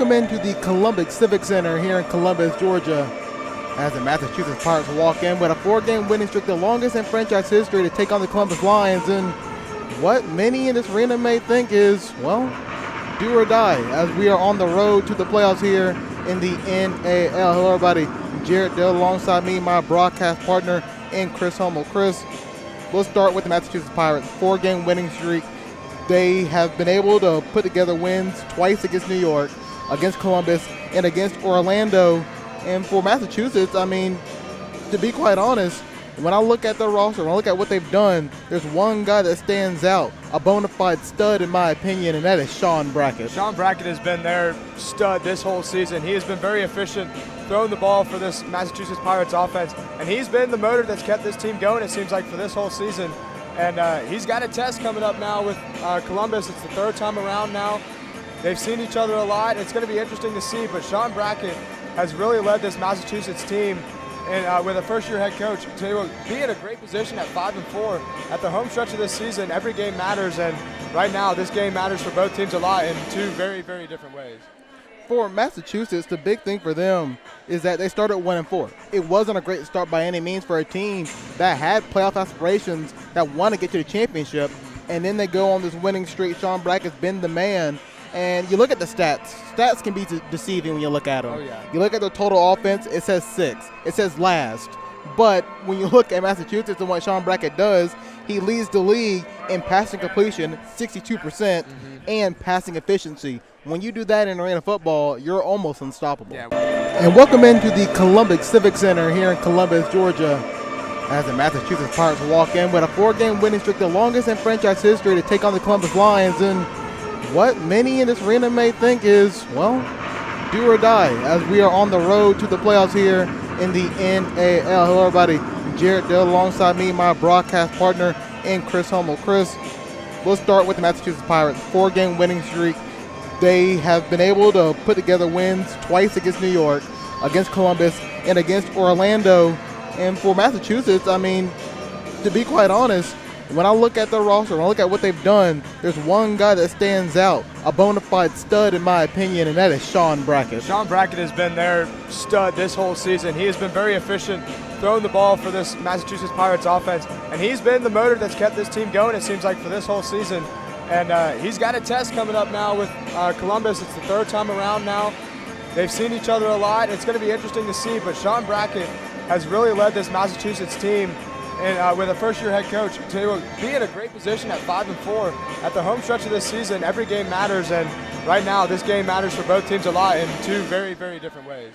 welcome into the Columbus Civic Center here in Columbus, Georgia, as the Massachusetts Pirates walk in with a 4-game winning streak, the longest in franchise history, to take on the Columbus Lions. And what many in this arena may think is, well, do or die, as we are on the road to the playoffs here in the NAL. Hello, everybody. Jared Dillard alongside me, my broadcast partner, and Chris Hummel. Chris, we'll start with the Massachusetts Pirates. 4-game winning streak. They have been able to put together wins twice against New York, against Columbus, and against Orlando. And for Massachusetts, I mean, to be quite honest, when I look at their roster, when I look at what they've done, there's one guy that stands out, a bona fide stud in my opinion, and that is Sean Brackett. Sean Brackett has been their stud this whole season. He has been very efficient throwing the ball for this Massachusetts Pirates offense, and he's been the motor that's kept this team going, it seems like, for this whole season. And he's got a test coming up now with Columbus. It's the third time around now. They've seen each other a lot. It's going to be interesting to see, but Sean Brackett has really led this Massachusetts team, and with a first-year head coach, to be in a great position at 5-4 at the home stretch of this season. Every game matters, and right now this game matters for both teams a lot in two very, very different ways. For Massachusetts, the big thing for them is that they started 1-4. It wasn't a great start by any means for a team that had playoff aspirations, that want to get to the championship, and then they go on this winning streak. Sean Brackett's been the man. And you look at the stats. Stats can be deceiving when you look at them. Oh, yeah. You look at the total offense, it says 6. It says last. But when you look at Massachusetts and what Sean Brackett does, he leads the league in passing completion, 62%, and passing efficiency. When you do that in arena football, you're almost unstoppable. Yeah. And welcome into the Columbus Civic Center here in Columbus, Georgia, as the Massachusetts Pirates walk in with a 4-game winning streak, the longest in franchise history, to take on the Columbus Lions. And what many in this arena may think is, well, do or die, as we are on the road to the playoffs here in the NAL. Hello, everybody. Jared Dillard alongside me, my broadcast partner, and Chris Hummel. Chris, we'll start with the Massachusetts Pirates. 4-game winning streak. They have been able to put together wins twice against New York, against Columbus, and against Orlando. And for Massachusetts, I mean, to be quite honest, when I look at their roster, when I look at what they've done, there's one guy that stands out, a bona fide stud in my opinion, and that is Sean Brackett. Sean Brackett has been their stud this whole season. He has been very efficient throwing the ball for this Massachusetts Pirates offense, and he's been the motor that's kept this team going, it seems like, for this whole season. And he's got a test coming up now with Columbus. It's the third time around now. They've seen each other a lot. It's going to be interesting to see, but Sean Brackett has really led this Massachusetts team, and with a first-year head coach, to be in a great position at 5-4 at the home stretch of this season. Every game matters, and right now this game matters for both teams a lot in two very, very different ways.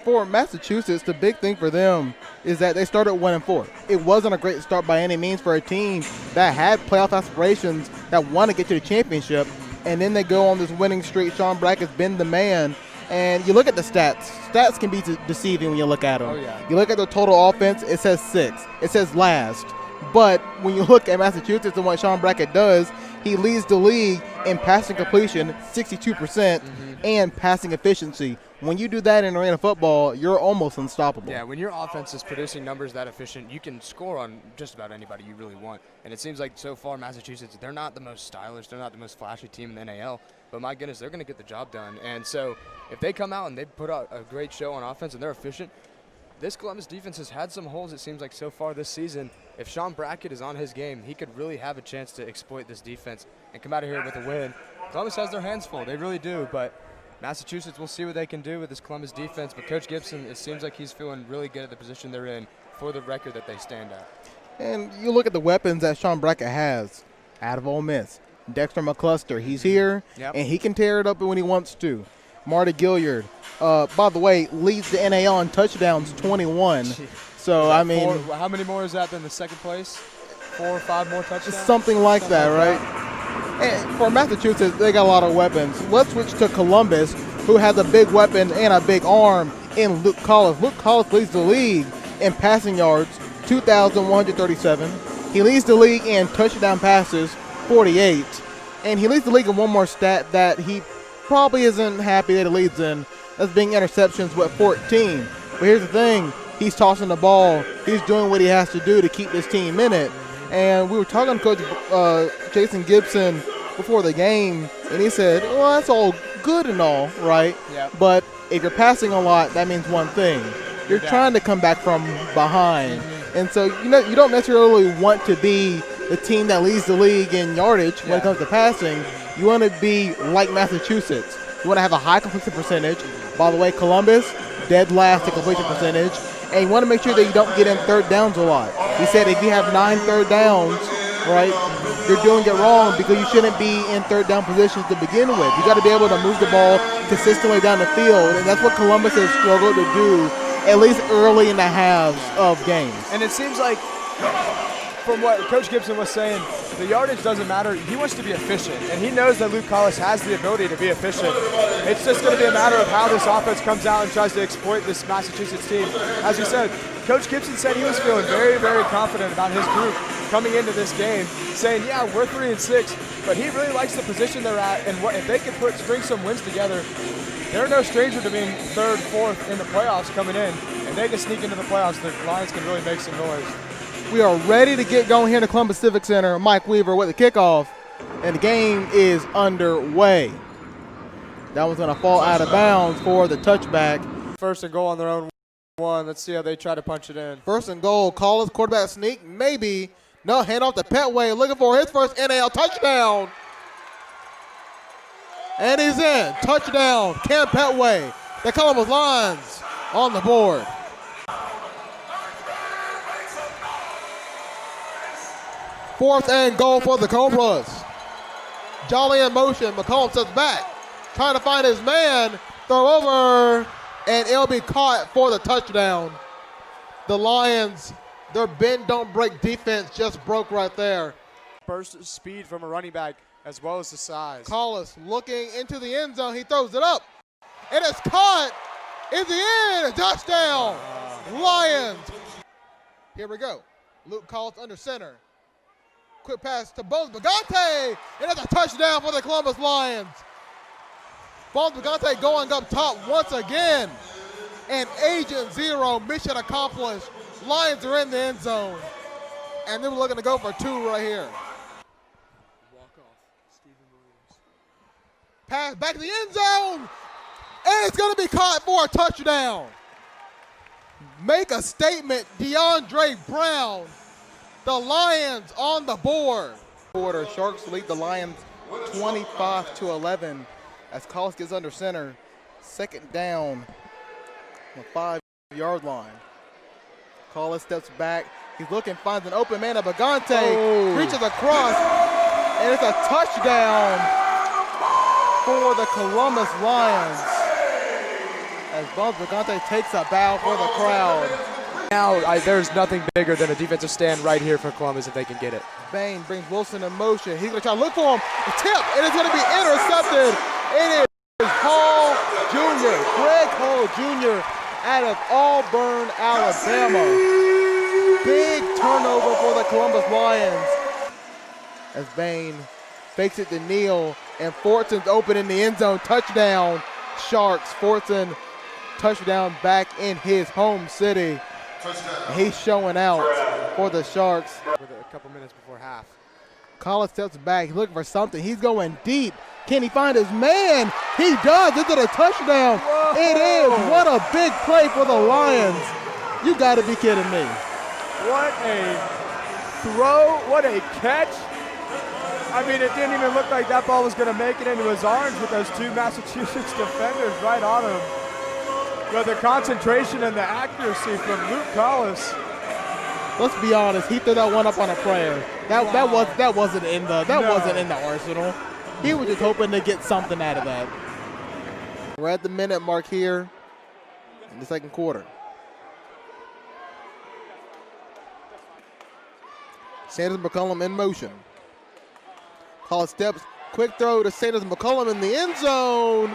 For Massachusetts, the big thing for them is that they started 1-4. It wasn't a great start by any means for a team that had playoff aspirations, that want to get to the championship, and then they go on this winning streak. Sean Brackett's been the man. And you look at the stats. Stats can be deceiving when you look at them. Oh, yeah. You look at the total offense, it says 6. It says last. But when you look at Massachusetts and what Sean Brackett does, he leads the league in passing completion, 62%, and passing efficiency. When you do that in arena football, you're almost unstoppable. Yeah, when your offense is producing numbers that efficient, you can score on just about anybody you really want. And it seems like so far Massachusetts, they're not the most stylish, they're not the most flashy team in the NAL, but my goodness, they're going to get the job done. And so if they come out and they put out a great show on offense and they're efficient, this Columbus defense has had some holes, it seems like, so far this season. If Sean Brackett is on his game, he could really have a chance to exploit this defense and come out of here with a win. Columbus has their hands full, they really do, but Massachusetts, we'll see what they can do with this Columbus defense. But Coach Gibson, it seems like he's feeling really good at the position they're in for the record that they stand at. And you look at the weapons that Sean Brackett has out of Ole Miss. Dexter McCluster, he's here, and he can tear it up when he wants to. Marty Gilliard, by the way, leads the NAL in touchdowns, 21. So, I mean, how many more is that than the second place? 4 or 5 more touchdowns? Something like that, right? And for Massachusetts, they got a lot of weapons. Let's switch to Columbus, who has a big weapon and a big arm in Luke Collins. Luke Collins leads the league in passing yards, 2,137. He leads the league in touchdown passes, 48. And he leads the league in one more stat that he probably isn't happy that he leads in. That's being interceptions with 14. But here's the thing. He's tossing the ball. He's doing what he has to do to keep this team in it. And we were talking to Coach Jason Gibson before the game, and he said, well, that's all good and all, right? Yeah. But if you're passing a lot, that means one thing. You're trying to come back from behind. And so, you don't necessarily want to be the team that leads the league in yardage when it comes to passing. You want to be like Massachusetts. You want to have a high completion percentage. By the way, Columbus, dead last in completion percentage. And you want to make sure that you don't get in third downs a lot. He said if you have 9 third downs, right, you're doing it wrong because you shouldn't be in third down positions to begin with. You got to be able to move the ball consistently down the field, and that's what Columbus has struggled to do, at least early in the halves of games. And it seems like, from what Coach Gibson was saying, the yardage doesn't matter. He wants to be efficient, and he knows that Luke Collis has the ability to be efficient. It's just going to be a matter of how this offense comes out and tries to exploit this Massachusetts team. As you said, Coach Gibson said he was feeling very, very confident about his group coming into this game, saying, yeah, we're 3-6, but he really likes the position they're at, and if they can string some wins together, they're no stranger to being 3rd, 4th in the playoffs coming in, and they can sneak into the playoffs. The Lions can really make some noise. We are ready to get going here in the Columbus Civic Center. Mike Weaver with the kickoff, and the game is underway. That one's going to fall out of bounds for the touchback. 1st and goal on their own 1. Let's see how they try to punch it in. 1st and goal. Collins quarterback sneak, maybe. No, hand off to Petway, looking for his first NAL touchdown. And he's in. Touchdown, Cam Petway. The Columbus Lions on the board. Fourth and goal for the Cobras. Jolly in motion. McCollum steps back, trying to find his man. Throw over, and it'll be caught for the touchdown. The Lions, their bend don't break defense just broke right there. Burst speed from a running back as well as the size. Collis looking into the end zone. He throws it up, and it's caught in the end. Touchdown, Lions. Here we go. Luke Collis under center. Quick pass to Bones Bagante, and that's a touchdown for the Columbus Lions. Bones Bagante going up top once again. And Agent Zero, mission accomplished. Lions are in the end zone. And they were looking to go for 2 right here. Walk off, Stephen Williams. Pass back to the end zone. And it's going to be caught for a touchdown. Make a statement, DeAndre Brown. The Lions on the board. Sharks lead the Lions 25-11 as Collis gets under center. 2nd down on the 5-yard line. Collis steps back. He's looking, finds an open man. Bagante reaches across, and it's a touchdown for the Columbus Lions as Bones Bagante takes a bow for the crowd. Now, there's nothing bigger than a defensive stand right here for Columbus if they can get it. Bain brings Wilson in motion. He's going to try to look for him. A tip, and it's going to be intercepted. It is Hall Jr., Greg Hall Jr. out of Auburn, Alabama. Big turnover for the Columbus Lions as Bain fakes it to Neal, and Fortson's open in the end zone. Touchdown, Sharks. Fortson, touchdown back in his home city. He's showing out for the Sharks. With a couple minutes before half. Collins steps back. He's looking for something. He's going deep. Can he find his man? He does. Is it a touchdown? Whoa. It is. What a big play for the Lions. You got to be kidding me. What a throw. What a catch. I mean, it didn't even look like that ball was going to make it into his arms with those 2 Massachusetts defenders right on him. But the concentration and the accuracy from Luke Collis. Let's be honest. He threw that one up on a prayer. That wasn't in the arsenal. He was just hoping to get something out of that. We're at the minute mark here in the 2nd quarter. Sanders McCollum in motion. Collis steps, quick throw to Sanders McCollum in the end zone.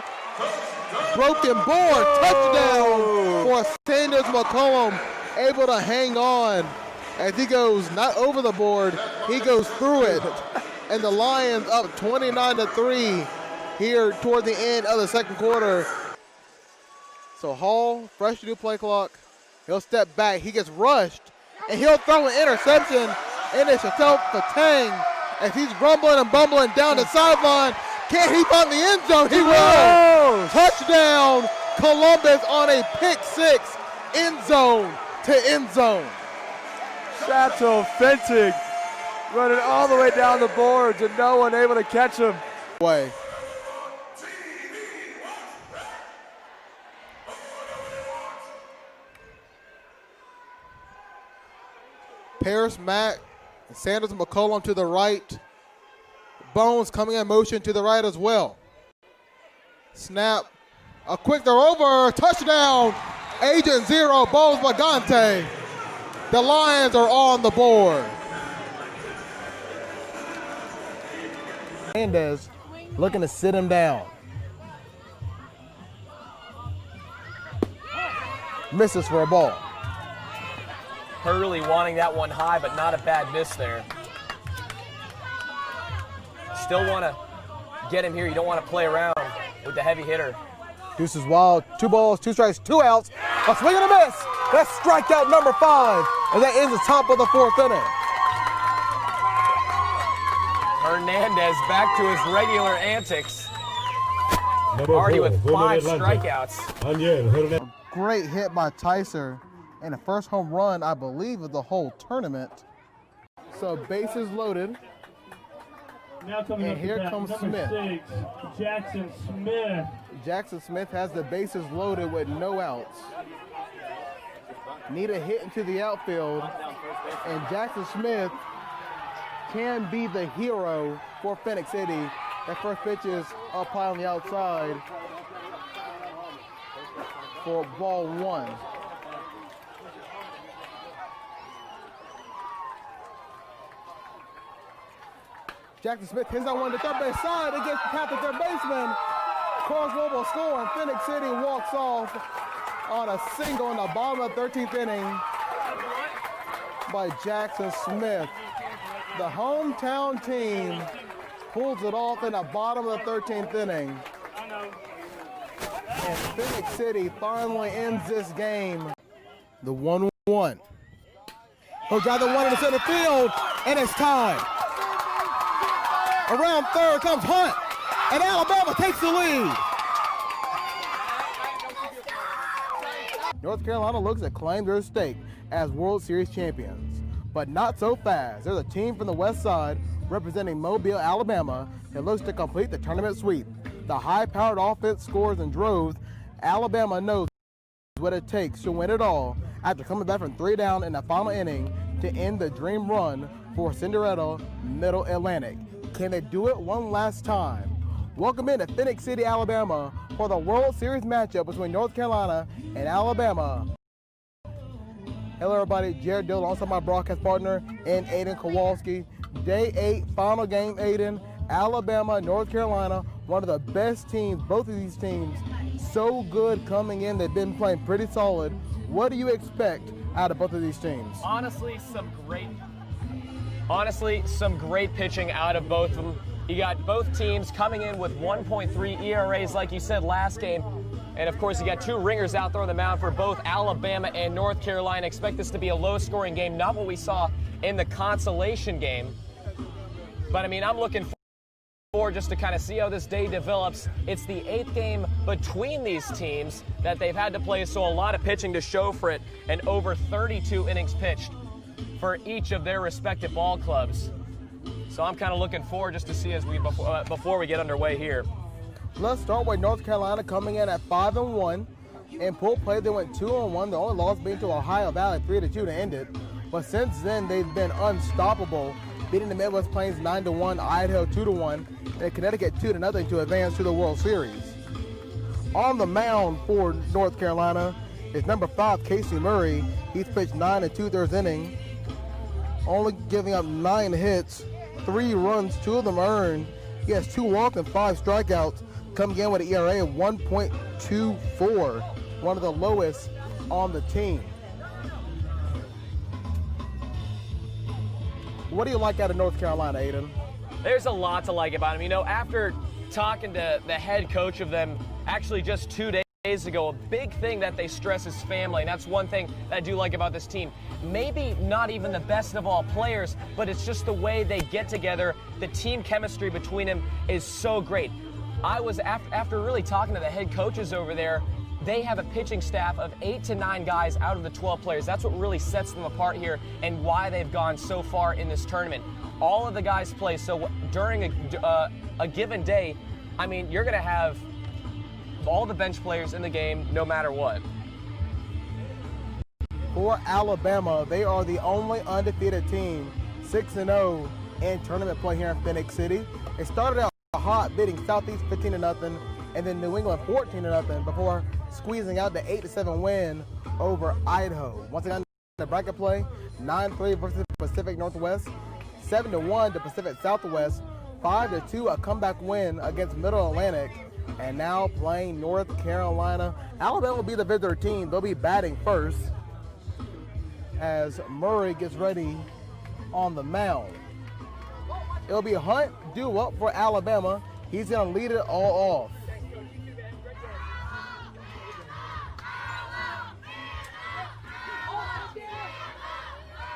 Broken board, touchdown for Sanders McCollum, able to hang on as he goes not over the board, he goes through it. And the Lions up 29-3 here toward the end of the 2nd quarter. So Hall, fresh new play clock, he'll step back, he gets rushed, and he'll throw an interception, and it's Chateau Fatang as he's rumbling and bumbling down the sideline. Can he find the end zone? He will. Touchdown, Columbus on a pick six, end zone to end zone. Chateau Fentig running all the way down the boards and no one able to catch him. Way. Paris Mack, Sanders McCollum to the right. Bones coming in motion to the right as well. Snap, a quick throw over, touchdown, Agent Zero, Bones Magante. The Lions are on the board. Hernandez looking to sit him down. Misses for a ball. Hurley wanting that one high, but not a bad miss there. Still want to get him here. You don't want to play around with the heavy hitter. Deuces wild, 2 balls, 2 strikes, 2 outs. A swing and a miss. That's strikeout number 5, and that ends the top of the 4th inning. Hernandez back to his regular antics. Already with 5 strikeouts. Great hit by Tyser, and the first home run, I believe, of the whole tournament. So bases loaded. Now coming And up here to bat, comes number Smith. 6, Jackson Smith. Jackson Smith has the bases loaded with no outs. Need a hit into the outfield, and Jackson Smith can be the hero for Phoenix City. That first pitch is up high on the outside for ball 1. Jackson Smith hits that one to third base side against the path of third baseman. Carswell will score, and Phoenix City walks off on a single in the bottom of the 13th inning by Jackson Smith. The hometown team pulls it off in the bottom of the 13th inning. And Phoenix City finally ends this game. The 1-1. He'll drive the one into center field, and it's time. Around third comes Hunt, and Alabama takes the lead. North Carolina looks to claim their stake as World Series champions, but not so fast. There's a team from the west side representing Mobile, Alabama, that looks to complete the tournament sweep. The high-powered offense scores in droves. Alabama knows what it takes to win it all after coming back from 3 down in the final inning to end the dream run for Cinderella Middle Atlantic. Can they do it one last time? Welcome into Phoenix City, Alabama for the World Series matchup between North Carolina and Alabama. Hello everybody, Jared Dillard alongside my broadcast partner and Aiden Kowalski. Day 8, final game, Aiden. Alabama, North Carolina, one of the best teams, both of these teams, so good coming in. They've been playing pretty solid. What do you expect out of both of these teams? Honestly, some great pitching out of both of them. You got both teams coming in with 1.3 ERAs, like you said last game. And of course, you got 2 ringers out there on the mound for both Alabama and North Carolina. Expect this to be a low-scoring game, not what we saw in the consolation game. But I mean, I'm looking forward just to kind of see how this day develops. It's the 8th game between these teams that they've had to play, so a lot of pitching to show for it, and over 32 innings pitched for each of their respective ball clubs. So I'm kind of looking forward just to see as we before we get underway here. Let's start with North Carolina coming in at 5-1. In pool play, they went 2-1. The only loss being to Ohio Valley 3-2 to end it. But since then, they've been unstoppable, beating the Midwest Plains 9-1, Idaho 2-1, and Connecticut 2-0 to advance to the World Series. On the mound for North Carolina is number 5, Casey Murray. He's pitched 9 2/3 innings, only giving up 9 hits, 3 runs, 2 of them earned. He has 2 walks and 5 strikeouts, coming in with an ERA of 1.24, one of the lowest on the team. What do you like out of North Carolina, Aiden? There's a lot to like about him. You know, after talking to the head coach of them actually just 2 days days ago, a big thing that they stress is family, and that's one thing that I do like about this team. Maybe not even the best of all players, but it's just the way they get together. The team chemistry between them is so great. I was, after really talking to the head coaches over there, they have a pitching staff of 8 to 9 guys out of the 12 players. That's what really sets them apart here and why they've gone so far in this tournament. All of the guys play, so during a given day, I mean, you're going to have all the bench players in the game no matter what. For Alabama, they are the only undefeated team, 6-0 in tournament play here in Phoenix City. It started out hot, beating Southeast 15-0, and then New England 14-0 before squeezing out the 8-7 win over Idaho. Once again, the bracket play, 9-3 versus Pacific Northwest, 7-1 to Pacific Southwest, 5-2 a comeback win against Middle Atlantic, and now playing North Carolina. Alabama will be the visitor team. They'll be batting first as Murray gets ready on the mound. It'll be Hunt due up for Alabama. He's going to lead it all off.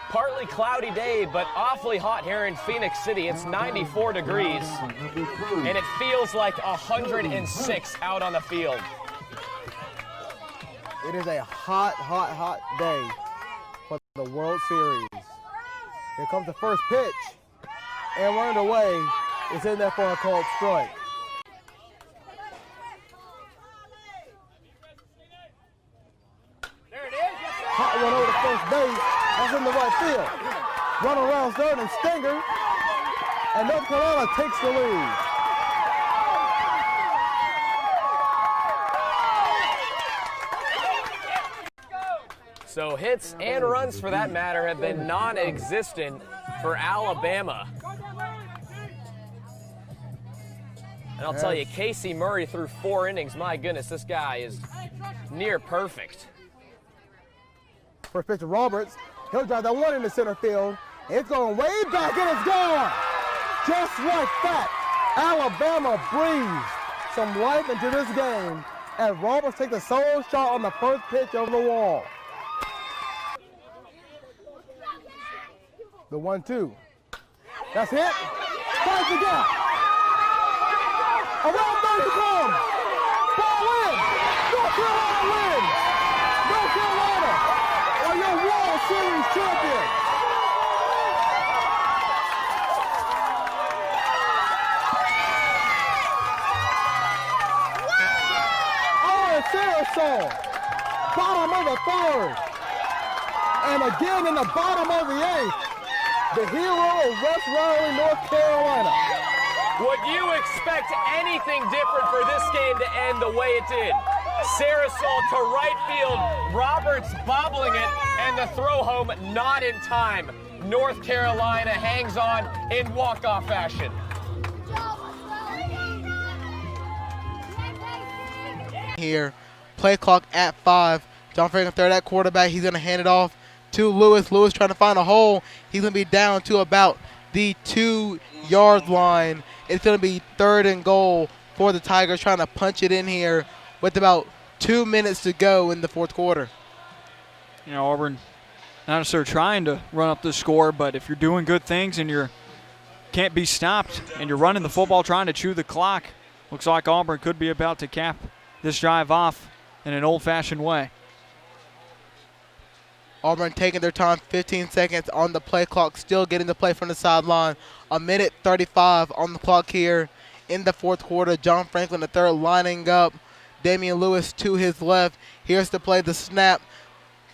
Partly cloudy day, but awfully hot here in Phoenix City. It's 94 degrees, and it feels like 106 out on the field. It is a hot, hot, hot day for the World Series. Here comes the first pitch, and running away is in there for a called strike. Hot one over the first base. That's in the right field. Run around third and Stinger, and North Carolina takes the lead. So hits and runs, for that matter, have been non-existent for Alabama. And I'll tell you, Casey Murray threw 4 innings. My goodness, this guy is near perfect. First pitch to Roberts. He'll drive that one into center field. It's going way back, and it's gone. Just like that, Alabama breathes some life into this game as Roberts takes a solo shot on the first pitch over the wall. The 1-2. That's hit. Finds the gap. Around third to come. Ball in. North Carolina wins. North Carolina are your World Series champions. Sarasol, bottom of the third, and again in the bottom of the eighth, the hero of West Raleigh, North Carolina. Would you expect anything different for this game to end the way it did? Sarasol to right field, Roberts bobbling it, and the throw home not in time. North Carolina hangs on in walk-off fashion. Here, play clock at 5. John Franklin third at quarterback. He's going to hand it off to Lewis. Lewis trying to find a hole. He's going to be down to about the 2-yard line. It's going to be 3rd and goal for the Tigers, trying to punch it in here with about 2 minutes to go in the fourth quarter. You know, Auburn not necessarily trying to run up the score, but if you're doing good things and you can't be stopped and you're running the football trying to chew the clock, looks like Auburn could be about to cap this drive off in an old-fashioned way. Auburn taking their time, 15 seconds on the play clock, still getting the play from the sideline. 1:35 on the clock here in the fourth quarter. John Franklin III lining up. Damian Lewis to his left. Here's the play, the snap.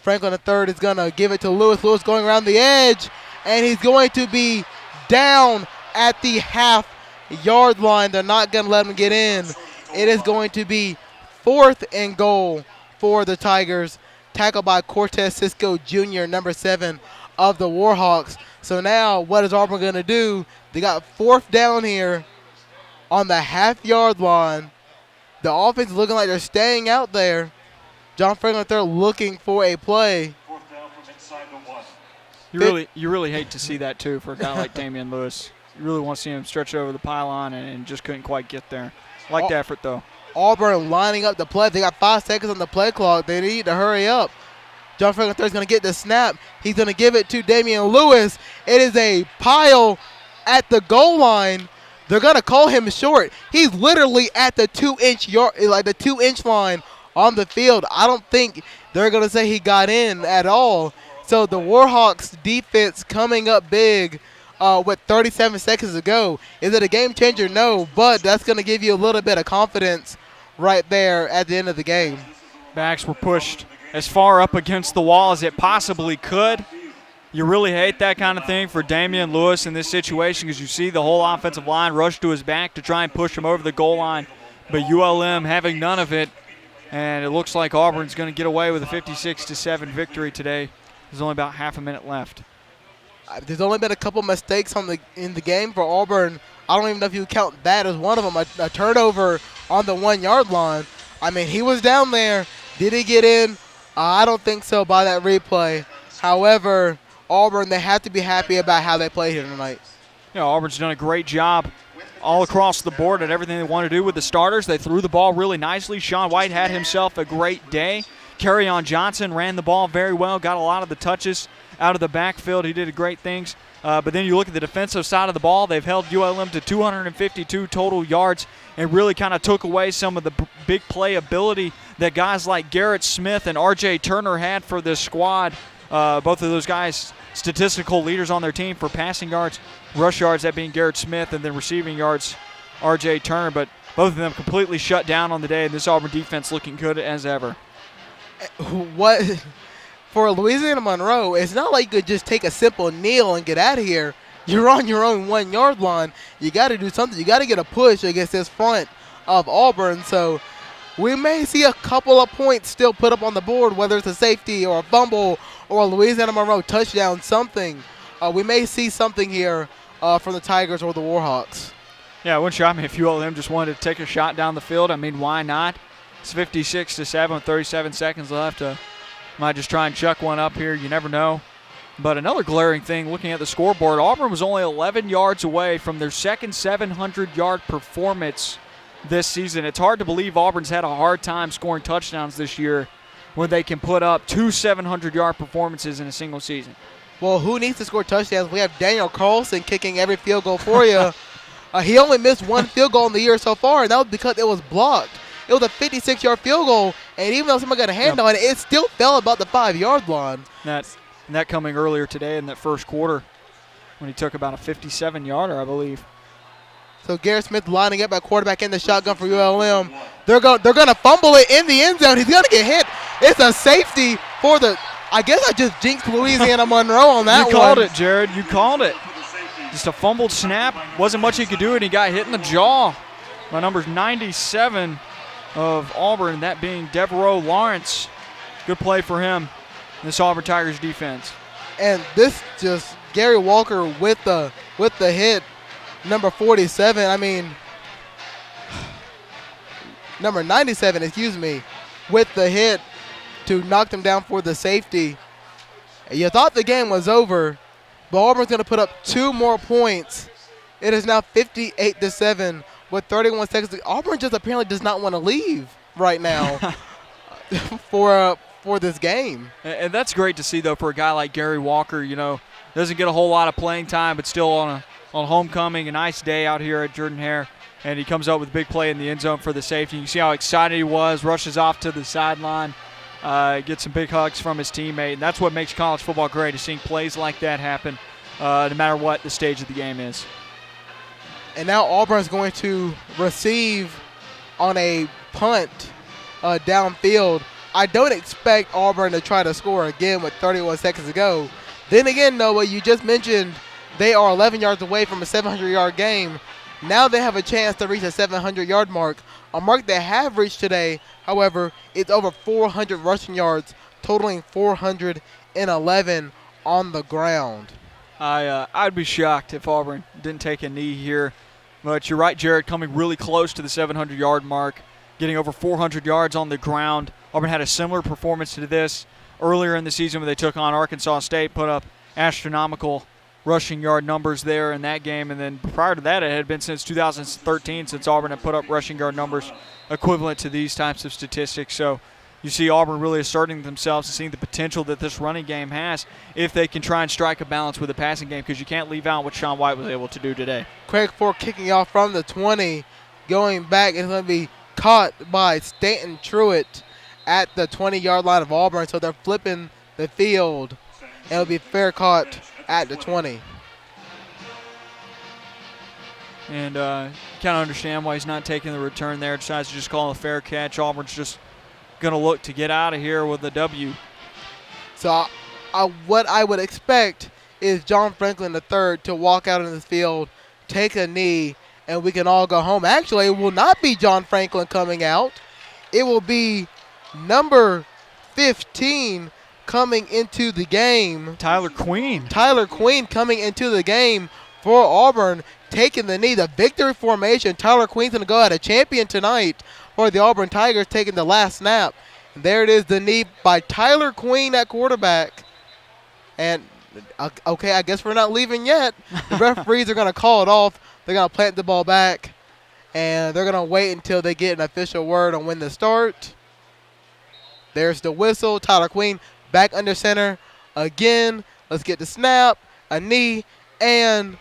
Franklin III is going to give it to Lewis. Lewis going around the edge, and he's going to be down at the half-yard line. They're not going to let him get in. It is going to be 4th and goal for the Tigers. Tackled by Cortez Cisco Jr., number 7 of the Warhawks. So now what is Auburn going to do? They got 4th down here on the half-yard line. The offense is looking like they're staying out there. John Franklin III looking for a play. You really hate to see that, too, for a guy like Damian Lewis. You really want to see him stretch over the pylon and just couldn't quite get there. Like the effort, though. Auburn lining up the play. They got 5 seconds on the play clock. They need to hurry up. John Franklin III is going to get the snap. He's going to give it to Damian Lewis. It is a pile at the goal line. They're going to call him short. He's literally at the 2-inch line on the field. I don't think they're going to say he got in at all. So the Warhawks defense coming up big with 37 seconds to go. Is it a game changer? No, but that's going to give you a little bit of confidence right there at the end of the game. Backs were pushed as far up against the wall as it possibly could. You really hate that kind of thing for Damian Lewis in this situation because you see the whole offensive line rush to his back to try and push him over the goal line. But ULM having none of it, and it looks like Auburn's going to get away with a 56-7 victory today. There's only about half a minute left. There's only been a couple mistakes in the game for Auburn. I don't even know if you count that as one of them, a turnover on the 1-yard line. I mean, he was down there. Did he get in? I don't think so by that replay. However, Auburn, they have to be happy about how they played here tonight. You know, Auburn's done a great job all across the board at everything they want to do with the starters. They threw the ball really nicely. Sean White had himself a great day. Kerryon Johnson ran the ball very well, got a lot of the touches out of the backfield. He did great things. But then you look at the defensive side of the ball. They've held ULM to 252 total yards and really kind of took away some of the big play ability that guys like Garrett Smith and R.J. Turner had for this squad. Both of those guys, statistical leaders on their team for passing yards, rush yards, that being Garrett Smith, and then receiving yards, R.J. Turner. But both of them completely shut down on the day, and this Auburn defense looking good as ever. What for Louisiana Monroe, it's not like you could just take a simple kneel and get out of here. You're on your own 1-yard line. You got to do something. You got to get a push against this front of Auburn. So we may see a couple of points still put up on the board, whether it's a safety or a fumble or a Louisiana Monroe touchdown, something. We may see something here from the Tigers or the Warhawks. Yeah, it wouldn't shock me if ULM just wanted to take a shot down the field. I mean, why not? It's 56-7 with 37 seconds left. Might just try and chuck one up here. You never know. But another glaring thing, looking at the scoreboard, Auburn was only 11 yards away from their second 700-yard performance this season. It's hard to believe Auburn's had a hard time scoring touchdowns this year when they can put up 2 700-yard performances in a single season. Well, who needs to score touchdowns? We have Daniel Carlson kicking every field goal for you. He only missed one field goal in the year so far, and that was because it was blocked. It was a 56-yard field goal, and even though somebody got a hand on it, it still fell about the 5-yard line. That coming earlier today in that first quarter when he took about a 57-yarder, I believe. So Garrett Smith lining up at quarterback in the shotgun for ULM. They're going to fumble it in the end zone. He's going to get hit. It's a safety for the – I guess I just jinxed Louisiana Monroe on that one. You called it, Jared. You called it. Just a fumbled snap. Wasn't much he could do, and he got hit in the jaw by number 97 of Auburn, that being Devereaux Lawrence. Good play for him, this Auburn Tigers defense. And this just Gary Walker with the hit, number 47. I mean, number 97, excuse me, with the hit to knock them down for the safety. You thought the game was over, but Auburn's going to put up 2 more points. It is now 58-7 with 31 seconds. Auburn just apparently does not want to leave right now for this game. And that's great to see, though, for a guy like Gary Walker. You know, doesn't get a whole lot of playing time, but still on homecoming, a nice day out here at Jordan-Hare. And he comes up with a big play in the end zone for the safety. You see how excited he was, rushes off to the sideline, gets some big hugs from his teammate. And that's what makes college football great, is seeing plays like that happen no matter what the stage of the game is. And now Auburn's going to receive on a punt downfield. I don't expect Auburn to try to score again with 31 seconds to go. Then again, Noah, you just mentioned they are 11 yards away from a 700-yard game. Now they have a chance to reach a 700-yard mark, a mark they have reached today. However, it's over 400 rushing yards, totaling 411 on the ground. I'd be shocked if Auburn didn't take a knee here. But you're right, Jared, coming really close to the 700-yard mark, getting over 400 yards on the ground. Auburn had a similar performance to this earlier in the season when they took on Arkansas State, put up astronomical rushing yard numbers there in that game. And then prior to that, it had been since 2013 since Auburn had put up rushing yard numbers equivalent to these types of statistics. So you see Auburn really asserting themselves and seeing the potential that this running game has if they can try and strike a balance with the passing game, because you can't leave out what Sean White was able to do today. Craig Ford kicking off from the 20, going back, and it's going to be caught by Stanton Truitt at the 20-yard line of Auburn. So they're flipping the field. It'll be fair caught at the 20. And kind of understand why he's not taking the return there. Decides to just call a fair catch. Auburn's just going to look to get out of here with a W. So what I would expect is John Franklin III to walk out in the field, take a knee, and we can all go home. Actually, it will not be John Franklin coming out. It will be number 15 coming into the game. Tyler Queen. Tyler Queen coming into the game for Auburn, taking the knee. The victory formation. Tyler Queen's going to go out a champion tonight for the Auburn Tigers, taking the last snap. And there it is, the knee by Tyler Queen at quarterback. And, okay, I guess we're not leaving yet. The referees are going to call it off. They're going to plant the ball back. And they're going to wait until they get an official word on when to start. There's the whistle. Tyler Queen back under center again. Let's get the snap, a knee, and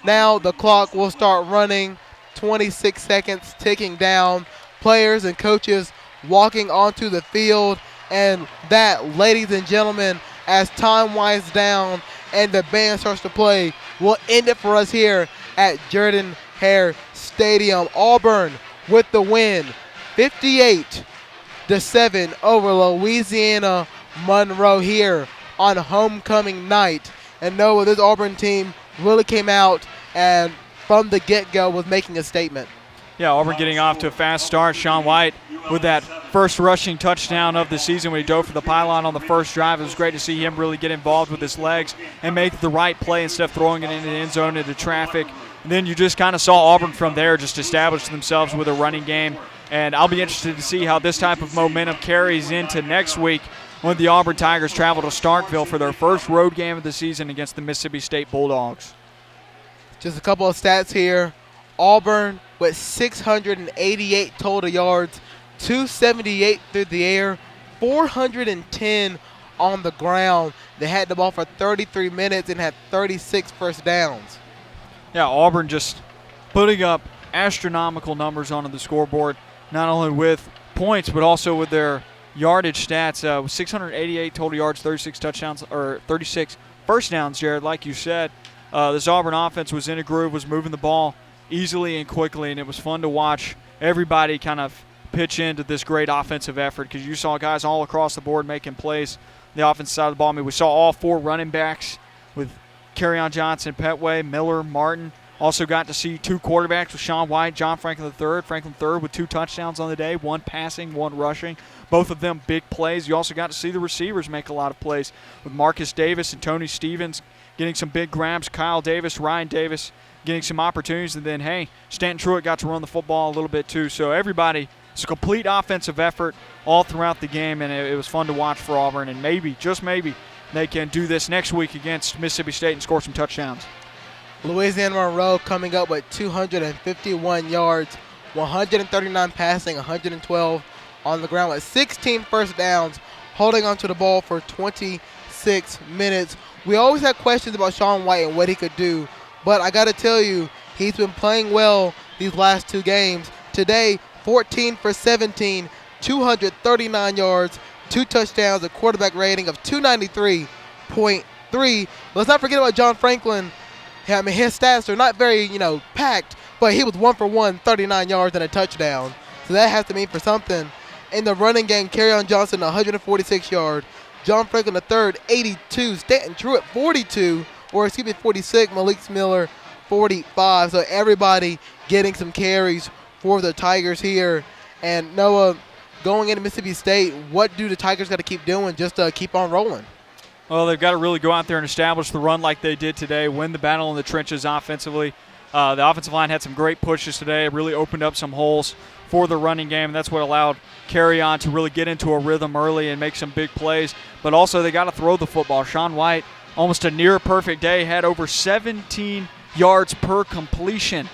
now the clock will start running. 26 seconds ticking down. Players and coaches walking onto the field. And that, ladies and gentlemen, as time winds down and the band starts to play, will end it for us here at Jordan-Hare Stadium. Auburn with the win, 58-7 over Louisiana Monroe here on homecoming night. And Noah, this Auburn team really came out and from the get-go was making a statement. Yeah, Auburn getting off to a fast start. Sean White with that first rushing touchdown of the season when he dove for the pylon on the first drive. It was great to see him really get involved with his legs and make the right play instead of throwing it into the end zone into traffic. And then you just kind of saw Auburn from there just establish themselves with a running game. And I'll be interested to see how this type of momentum carries into next week when the Auburn Tigers travel to Starkville for their first road game of the season against the Mississippi State Bulldogs. Just a couple of stats here. Auburn with 688 total yards, 278 through the air, 410 on the ground. They had the ball for 33 minutes and had 36 first downs. Yeah, Auburn just putting up astronomical numbers onto the scoreboard, not only with points but also with their yardage stats. 688 total yards, 36 touchdowns, or 36 first downs, Jared, like you said. This Auburn offense was in a groove, was moving the ball easily and quickly, and it was fun to watch everybody kind of pitch into this great offensive effort because you saw guys all across the board making plays the offensive side of the ball. I mean, we saw all four running backs with Kerryon Johnson, Petway, Miller, Martin. Also got to see two quarterbacks with Sean White, John Franklin III. Franklin III with 2 touchdowns on the day, 1 passing, 1 rushing. Both of them big plays. You also got to see the receivers make a lot of plays with Marcus Davis and Tony Stevens getting some big grabs, Kyle Davis, Ryan Davis getting some opportunities, and then, hey, Stanton Truitt got to run the football a little bit too. So everybody, it's a complete offensive effort all throughout the game, and it was fun to watch for Auburn, and maybe, just maybe, they can do this next week against Mississippi State and score some touchdowns. Louisiana Monroe coming up with 251 yards, 139 passing, 112 on the ground with 16 first downs, holding onto the ball for 26 minutes. We always had questions about Sean White and what he could do, but I got to tell you, he's been playing well these last 2 games. Today, 14 for 17, 239 yards, 2 touchdowns, a quarterback rating of 293.3. Let's not forget about John Franklin. I mean, his stats are not very, packed, but he was 1 for 1, 39 yards and a touchdown. So that has to mean for something. In the running game, Kerryon Johnson, 146 yards. John Franklin III, 82. Stanton Truitt, 46. Malik Miller, 45. So everybody getting some carries for the Tigers here. And Noah, going into Mississippi State, what do the Tigers got to keep doing just to keep on rolling? Well, they've got to really go out there and establish the run like they did today, win the battle in the trenches offensively. The offensive line had some great pushes today. It really opened up some holes for the running game, and that's what allowed Kerryon to really get into a rhythm early and make some big plays. But also they got to throw the football. Sean White, almost a near-perfect day, had over 17 yards per completion.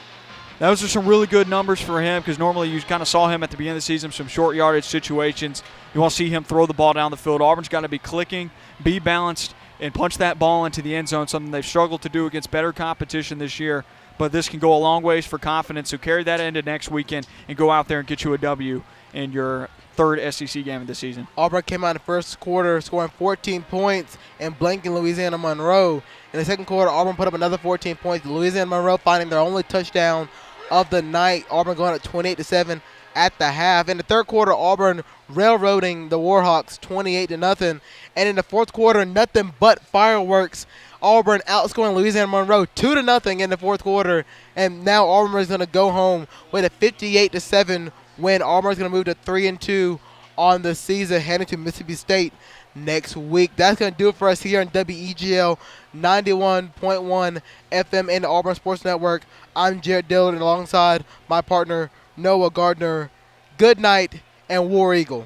those are some really good numbers for him because normally you kind of saw him at the beginning of the season, some short yardage situations. You want to see him throw the ball down the field. Auburn's got to be clicking, be balanced, and punch that ball into the end zone, something they've struggled to do against better competition this year. But this can go a long ways for confidence, so carry that into next weekend and go out there and get you a W in your third SEC game of the season. Auburn came out in the first quarter scoring 14 points and blanking Louisiana Monroe. In the second quarter, Auburn put up another 14 points. Louisiana Monroe finding their only touchdown of the night. Auburn going up 28-7 at the half. In the third quarter, Auburn railroading the Warhawks 28-0. And in the fourth quarter, nothing but fireworks. Auburn outscoring Louisiana Monroe 2-0 in the fourth quarter. And now Auburn is going to go home with a 58-7 win. Auburn is going to move to 3-2 on the season, heading to Mississippi State next week. That's going to do it for us here on WEGL 91.1 FM in the Auburn Sports Network. I'm Jared Dillard, and alongside my partner Noah Gardner. Good night and War Eagle.